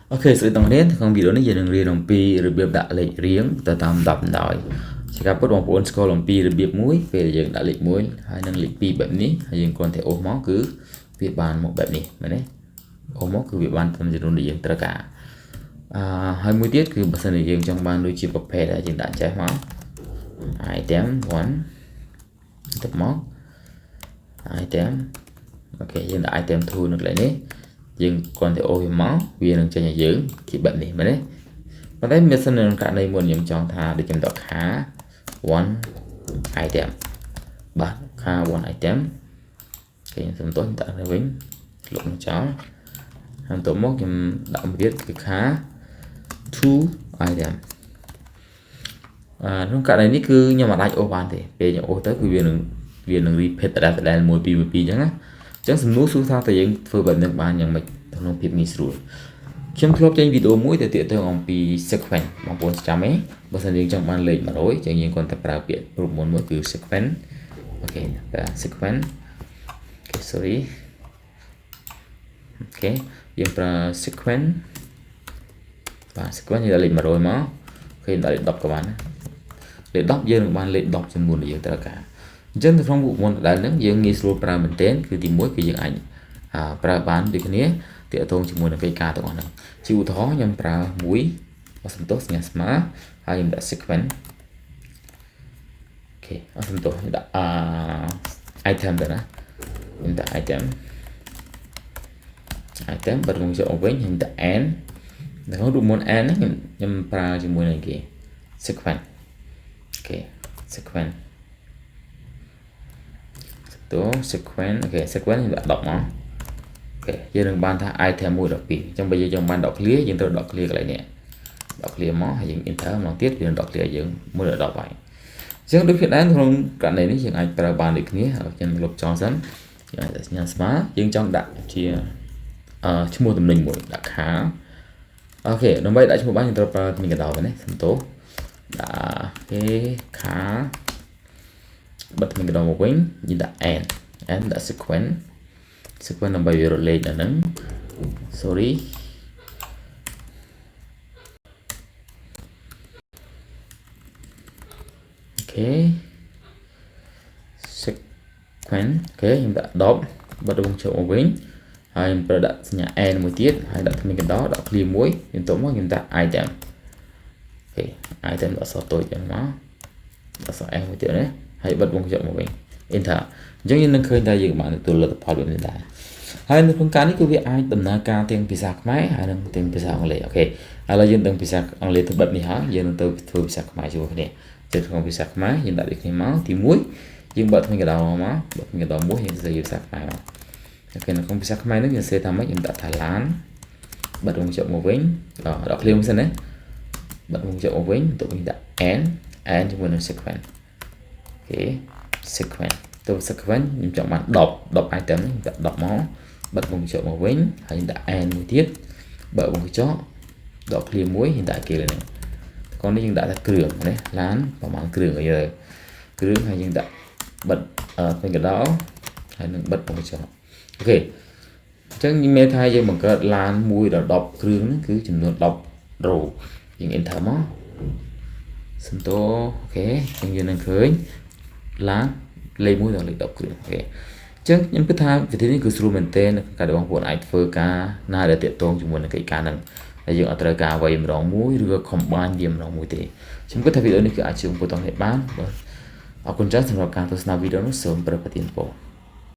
Ok, sự tổng liên không video này dừng riêng đồng pi rồi biểu đã lệ riêng ta tam đập đòi chỉ gặp bất đồng bốn score đồng pi rồi biểu mũi về dừng đã lệ mũi hay năng lệ pi bệnh ní hay dừng còn thể ôm máu cứ việc bàn một bệnh này mà đấy ôm máu cứ việc bàn tâm dừng để dừng tất cả hai mũi tiết cứ bớt này dừng trong bàn đôi chip bọc phe đã dừng đạn trái máu item one tập máu item ok dừng đã item thu được lại đấy nhưng còn thể ô máu vì năng cho nhà dưỡng chỉ bệnh này mà đấy và đấy mình sẽ cả này muốn nhầm chọn thà để chọn đọc khá one item bạn khá one item cái chúng tôi tạo ra với lục cháu hàng tổ mốc nhầm đạo viết cái khá two item trong cả này cứ nhưng mà đánh ô bàn thì về nhà ô tới viên đừng repeat tại đây một PVP chẳng sớm nút xuống sao tại những phơi bẩn được bànอย่าง ក្នុងភាពងាយស្រួលខ្ញុំធ្លាប់ចេញវីដេអូមួយទៅទាក់ទងអំពី sequence បងប្អូនចាំទេបើសិនយើងចង់បានលេខ100ចឹងយើងគ្រាន់តែប្រើពាក្យរូបមន្តមួយគឺ sequence អូខេតែ sequence អូខេ sorry អូខេយើងប្រើ sequence បាទ sequence យើងដាក់លេខ100មកអូខេដាក់លេខ10ក៏បានលេខ10យើងនឹងបានលេខ10ចំនួនដែលយើងត្រូវការអញ្ចឹងនៅក្នុងរូបមន្តដែលហ្នឹងយើងងាយស្រួលប្រើមែនទែនគឺទី1គឺយើងអាចប្រើបានដូចគ្នាទាក់ទងជាមួយនឹងកិច្ចការទាំងអស់ហ្នឹងជាឧទាហរណ៍ខ្ញុំប្រើមួយអសន្ទុះសញ្ញាស្មើហើយខ្ញុំដាក់ sequence អូខេអសន្ទុះខ្ញុំដាក់item ទៅណាខ្ញុំដាក់ item បើខ្ញុំចូលវិញខ្ញុំដាក់ and នៅក្នុងរូបមន្ត and ហ្នឹងខ្ញុំប្រើជាមួយនឹងគេ sequence អូខេ sequence ទៅ sequence អូខេ sequence ខ្ញុំដាក់10មកយើងនឹងបានថា item 1 12ចឹងបើយើងចង់បានដក clear យើងត្រូវដក clear កន្លែងនេះដក clear មកហើយយើង enter ម្ដងទៀតវានឹងដក clear យើង1ដល់10ហើយអញ្ចឹងដូចគ្នាដែរក្នុងករណីនេះយើងអាចប្រើបានដូចគ្នាខ្ញុំលុបចោលសិនយើងអាចដាក់សញ្ញាស្មើយើងចង់ដាក់ជាឈ្មោះតំណែងមួយដាក់ខាអូខេដើម្បីដាក់ឈ្មោះបានយើងត្រូវប្រើមានកណ្ដោនេះសំទោសដាក់គេខាបិទមានកណ្ដោមកវិញយើងដាក់ and ដាក់ sequence ដើម្បីវារត់លេខដល់ហ្នឹង sorry អូខេ sequence អូខេខ្ញុំដាក់10បិទវងជើងមកវិញហើយខ្ញុំប្រើដាក់សញ្ញា n មួយទៀតហើយដាក់មានកណ្ដោដាក់ clear មួយបន្ទាប់មកខ្ញុំដាក់ item អូខេ item ដាក់សតូចចឹងមកដាក់ស s មួយទៀតណាហើយបិទវងជើងមកវិញ enter អញ្ចឹងយើងនឹងឃើញថាយើងបានទទួលលទ្ធផលแบบនេះដែរហើយនៅក្នុងការនេះគឺវាអាចដំណើរការទាំងភាសាខ្មែរហើយនិងទាំងភាសាអង់គ្លេសអូខេឥឡូវយើងដឹងភាសាអង់គ្លេសទៅបិទនេះហើយយើងនឹងទៅធ្វើភាសាខ្មែរជាមួយគ្នាទៅក្នុងភាសាខ្មែរយើងដាក់ដូចគ្នាមកទី1យើងបិទមានកណ្ដោមកបិទមានកណ្ដោមួយយើងសរសេរភាសាខ្មែរមកអូខេនៅក្នុងភាសាខ្មែរនេះយើងសរសេរថាម៉េចយើងដាក់ថាឡានបិទវងជើងមកវិញដល់ clear មួយសិនណាបិទវងជើងមកវិញទៅវិញដាក់ and ជាមួយនឹង sequence អូខេ sequence ទៅ sequence ខ្ញុំចង់បាន10 item នេះដាក់10មកបិទវងកញ្ចក់មកវិញហើយដាក់ and មួយទៀតបើវងកញ្ចក់ដក clear មួយយើងដាក់គេលើនេះcònនេះយើងដាក់ថាគ្រឿងណាឡានប្រហែលគ្រឿងអីហើយគ្រឿងហើយយើងដាក់បិទពេញកដោហើយនឹងបិទវងកញ្ចក់អូខេអញ្ចឹងយើងមានថាយើងបង្កើតឡាន1ដល់10គ្រឿងហ្នឹងគឺចំនួន10 row យើង enter មកសំទោអូខេយើងនឹងឃើញឡានលេខ1ដល់លេខ10គ្រឿងអូខេអញ្ចឹងខ្ញុំគិតថាវិធីនេះគឺស្រួលមែនទែនការដែលបងប្អូនអាចធ្វើការណាដែលតាក់ទងជាមួយនឹងកិច្ចការហ្នឹងហើយយើងអត់ត្រូវការអ្វីម្ដងមួយឬក៏ combine វាម្ដងមួយទេខ្ញុំគិតថាវីដេអូនេះគឺអាចជួយបងប្អូនបានបាទអរគុណច្រើនសម្រាប់ការទស្សនាវីដេអូនេះសូមប្រកបប្រទានពរ